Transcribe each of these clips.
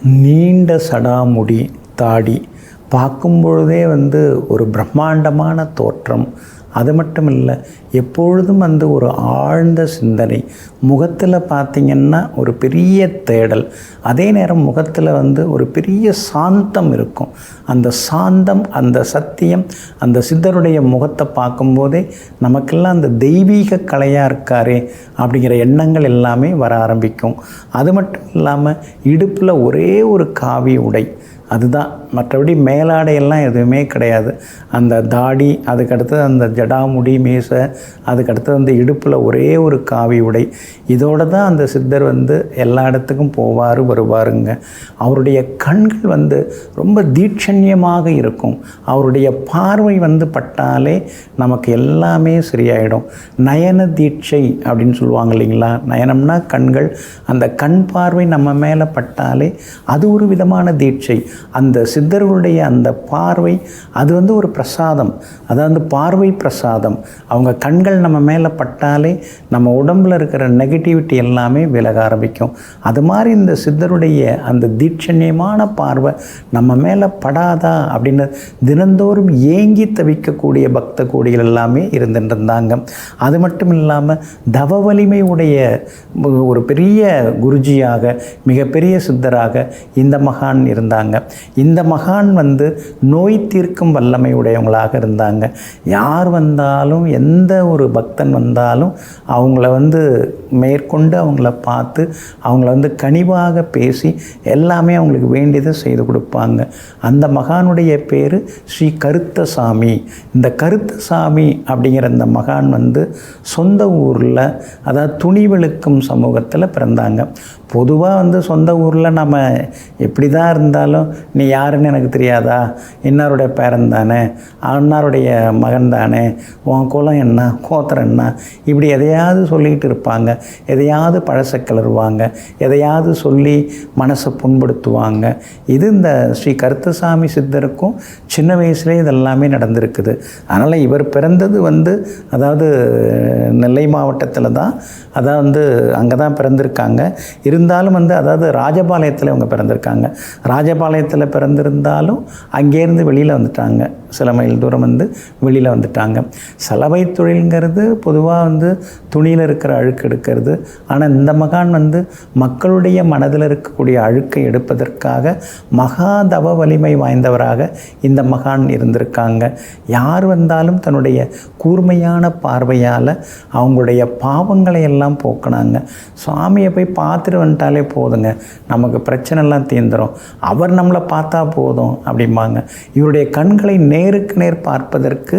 நீண்ட சடாமுடி, தாடி பார்க்கும் பொழுதே ஒரு பிரம்மாண்டமான தோற்றம். அது மட்டும் இல்லை, எப்பொழுதும் ஒரு ஆழ்ந்த சிந்தனை. முகத்தில் பார்த்திங்கன்னா ஒரு பெரிய தேடல், அதே நேரம் முகத்தில் ஒரு பெரிய சாந்தம் இருக்கும். அந்த சாந்தம், அந்த சத்தியம், அந்த சித்தருடைய முகத்தை பார்க்கும்போதே நமக்கெல்லாம் அந்த தெய்வீக கலையாக இருக்காரே அப்படிங்கிற எண்ணங்கள் எல்லாமே வர ஆரம்பிக்கும். அது மட்டும் இல்லாமல் இடுப்பில் ஒரே ஒரு காவி உடை, அதுதான். மற்றபடி மேலாடையெல்லாம் எதுவுமே கிடையாது. அந்த தாடி, அதுக்கடுத்தது அந்த ஜடாமுடி, மீசை, அதுக்கடுத்தது அந்த இடுப்பில் ஒரே ஒரு காவி உடை. இதோடு தான் அந்த சித்தர் எல்லா இடத்துக்கும் போவார் வருவாருங்க. அவருடைய கண்கள் ரொம்ப தீட்சண்யமாக இருக்கும். அவருடைய பார்வை பட்டாலே நமக்கு எல்லாமே சரியாயிடும். நயன தீட்சை அப்படின்னு சொல்லுவாங்க இல்லைங்களா? நயனம்னா கண்கள். அந்த கண் பார்வை நம்ம மேலே பட்டாலே அது ஒரு விதமான தீட்சை. அந்த சித்தர்களுடைய அந்த பார்வை அது ஒரு பிரசாதம். அதாவது பார்வை பிரசாதம். அவங்க கண்கள் நம்ம மேலே பட்டாலே நம்ம உடம்பில் இருக்கிற நெகட்டிவிட்டி எல்லாமே விலக ஆரம்பிக்கும். அது மாதிரி இந்த சித்தருடைய அந்த தீட்சண்யமான பார்வை நம்ம மேலே படாதா அப்படின்னு தினந்தோறும் ஏங்கி தவிக்கக்கூடிய பக்த கோடிகள் எல்லாமே இருந்துருந்தாங்க. அது மட்டும் இல்லாமல் தவ வலிமை உடைய ஒரு பெரிய குருஜியாக, மிகப்பெரிய சித்தராக இந்த மகான் இருந்தாங்க. இந்த மகான் நோய் தீர்க்கும் வல்லமை உடையவங்களாக இருந்தாங்க. யார் வந்தாலும், எந்த ஒரு பக்தன் வந்தாலும் அவங்கள மேற்கொண்டு அவங்கள பார்த்து அவங்கள கனிவாக பேசி எல்லாமே அவங்களுக்கு வேண்டியதை செய்து கொடுப்பாங்க. அந்த மகானுடைய பேர் ஸ்ரீ கருத்தசாமி. இந்த கருத்தசாமி அப்படிங்கிற இந்த மகான் சொந்த ஊரில், அதாவது துணிவெழுக்கும் சமூகத்தில் பிறந்தாங்க. பொதுவாக சொந்த ஊரில் நம்ம எப்படி தான் இருந்தாலும், நீ யாருன்னு எனக்கு தெரியாதா, இன்னாருடைய பேரன் தானே, அன்னாருடைய மகன் தானே, உன் குலம் என்ன, கோத்திரம் என்ன, இப்படி எதையாவது சொல்லிக்கிட்டு இருப்பாங்க. எதையாவது பழச கிளறுவாங்க, எதையாவது சொல்லி மனசை புண்படுத்துவாங்க. இது இந்த ஸ்ரீ கருத்தசாமி சித்தருக்கும் சின்ன வயசுலேயே இதெல்லாமே நடந்திருக்குது. அதனால் இவர் பிறந்தது அதாவது நெல்லை மாவட்டத்தில் தான், அதாவது அங்கே தான் பிறந்திருக்காங்க. இருந்தாலும் அதாவது ராஜபாளையத்தில் இவங்க பிறந்திருக்காங்க. ராஜபாளையத்தில் பிறந்திருந்தாலும் அங்கேருந்து வெளியில் வந்துட்டாங்க. சில மைல் தூரம் வெளியில் வந்துட்டாங்க. சலவை தொழில்ங்கிறது பொதுவாக துணியில் இருக்கிற அழுக்கு எடுக்கிறது. ஆனால் இந்த மகான் மக்களுடைய மனதில் இருக்கக்கூடிய அழுக்கை எடுப்பதற்காக மகா தவ வலிமை வாய்ந்தவராக இந்த மகான் இருந்திருக்காங்க. யார் வந்தாலும் தன்னுடைய கூர்மையான பார்வையால் அவங்களுடைய பாவங்களை எல்லாம் போக்கினாங்க. சுவாமியை போய் பார்த்துட்டு வந்துட்டாலே போதுங்க, நமக்கு பிரச்சனைலாம் தீர்ந்துடும், அவர் நம்மளை பார்த்தா போதும் அப்படிம்பாங்க. இவருடைய கண்களை நேருக்கு நேர் பார்ப்பதற்கு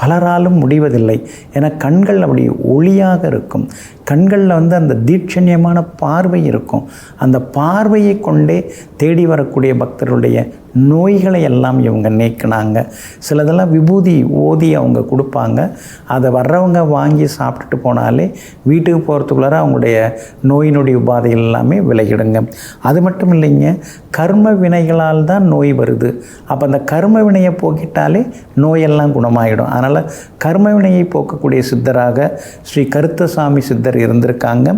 பலராலும் முடிவதில்லை. ஏன்னா கண்கள் அப்படி ஒளியாக இருக்கும். கண்களில் அந்த தீட்சண்யமான பார்வை இருக்கும். அந்த பார்வையை கொண்டே தேடி வரக்கூடிய பக்தர்களுடைய நோய்களை எல்லாம் இவங்க நீக்கினாங்க. சிலதெல்லாம் விபூதி ஓதி அவங்க கொடுப்பாங்க. அதை வர்றவங்க வாங்கி சாப்பிட்டுட்டு போனாலே வீட்டுக்கு போகிறதுக்குள்ளார அவங்களுடைய நோயினுடைய உபாதைகள் எல்லாமே விலகிடுங்க. அது மட்டும் இல்லைங்க, கர்ம வினைகளால் தான் நோய் வருது. அப்போ அந்த கர்ம வினையை போக்கிட்டாலே நோயெல்லாம் குணமாகிடும். அதனால் கர்ம வினையை போக்கக்கூடிய சித்தராக ஸ்ரீ கருத்தசாமி சித்தர் இருந்திருக்காங்க.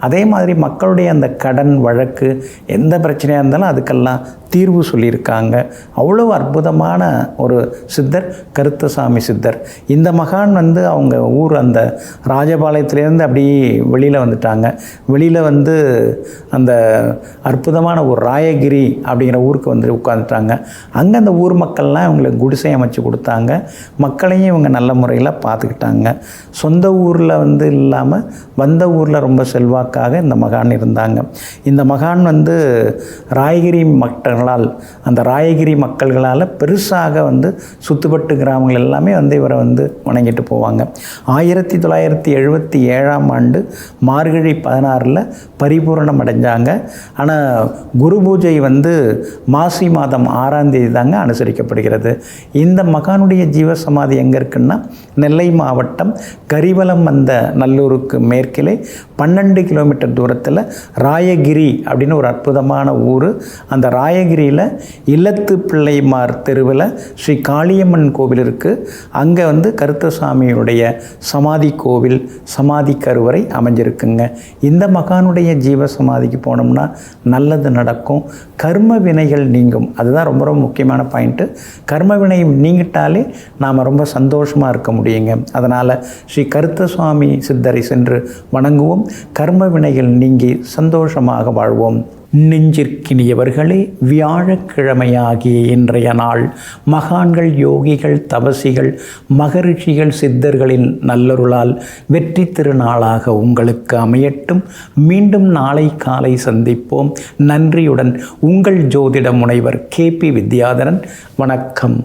அதே மாதிரி மக்களுடைய அந்த கடன் வழக்கு எந்த பிரச்சனையாக இருந்தாலும் அதுக்கெல்லாம் தீர்வு சொல்லியிருக்காங்க. அவ்வளோ அற்புதமான ஒரு சித்தர் கருத்தசாமி சித்தர். இந்த மகான் அவங்க ஊர் அந்த ராஜபாளையத்துலேருந்து அப்படியே வெளியில் வந்துட்டாங்க. வெளியில் அந்த அற்புதமான ஒரு ராயகிரி அப்படிங்கிற ஊருக்கு உட்காந்துட்டாங்க. அங்கே அந்த ஊர் மக்கள்லாம் இவங்களுக்கு குடிசை அமைச்சு கொடுத்தாங்க. மக்களையும் இவங்க நல்ல முறையில் பார்த்துக்கிட்டாங்க. சொந்த ஊரில் இல்லாமல் வந்த ஊரில் ரொம்ப செல்வாக்காக இந்த மகான் இருந்தாங்க. இந்த மகான் ராயகிரி மக்களால், அந்த ராயகிரி மக்கள்களால் பெருசாக சுத்துப்பட்டு கிராமங்கள் எல்லாமே இவரை வணங்கிட்டு போவாங்க. 1977ஆம் ஆண்டு மார்கழி 16 பரிபூரணம் அடைஞ்சாங்க. ஆனால் குரு பூஜை மாசி மாதம் 6ஆம் தேதி தாங்க அனுசரிக்கப்படுகிறது. இந்த மகானுடைய ஜீவசமாதி எங்கே இருக்குன்னா, நெல்லை மாவட்டம் கரிவலம் வந்த நல்லூருக்கு மேற்கிலே 12 கிலோமீட்டர் தூரத்தில் ராயகிரி அப்படின்னு ஒரு அற்புதமான ஊர். அந்த ராயகிரி அருணகிரியில் இல்லத்து பிள்ளைமார் தெருவில் ஸ்ரீ காளியம்மன் கோவில் இருக்குது. அங்கே வந்து கருத்தசாமியுடைய சமாதி கோவில், சமாதி கருவறை அமைஞ்சிருக்குங்க. இந்த மகானுடைய ஜீவ சமாதிக்கு போனோம்னா நல்லது நடக்கும், கர்ம வினைகள் நீங்கும். அதுதான் ரொம்ப ரொம்ப முக்கியமான பாயிண்ட்டு. கர்ம வினை நீங்கிட்டாலே நாம் ரொம்ப சந்தோஷமாக இருக்க முடியுங்க. அதனால் ஸ்ரீ கருத்தசுவாமி சித்தரை சென்று வணங்குவோம். கர்ம வினைகள் நீங்கி சந்தோஷமாக வாழ்வோம். நெஞ்சிற்கினியவர்களே, வியாழக்கிழமையாகிய இன்றைய நாள் மகான்கள், யோகிகள், தபசிகள், மகரிஷிகள், சித்தர்களின் நல்லருளால் வெற்றி திருநாளாக உங்களுக்கு அமையட்டும். மீண்டும் நாளை காலை சந்திப்போம். நன்றியுடன் உங்கள் ஜோதிட முனைவர் KP வித்யாதரன். வணக்கம்.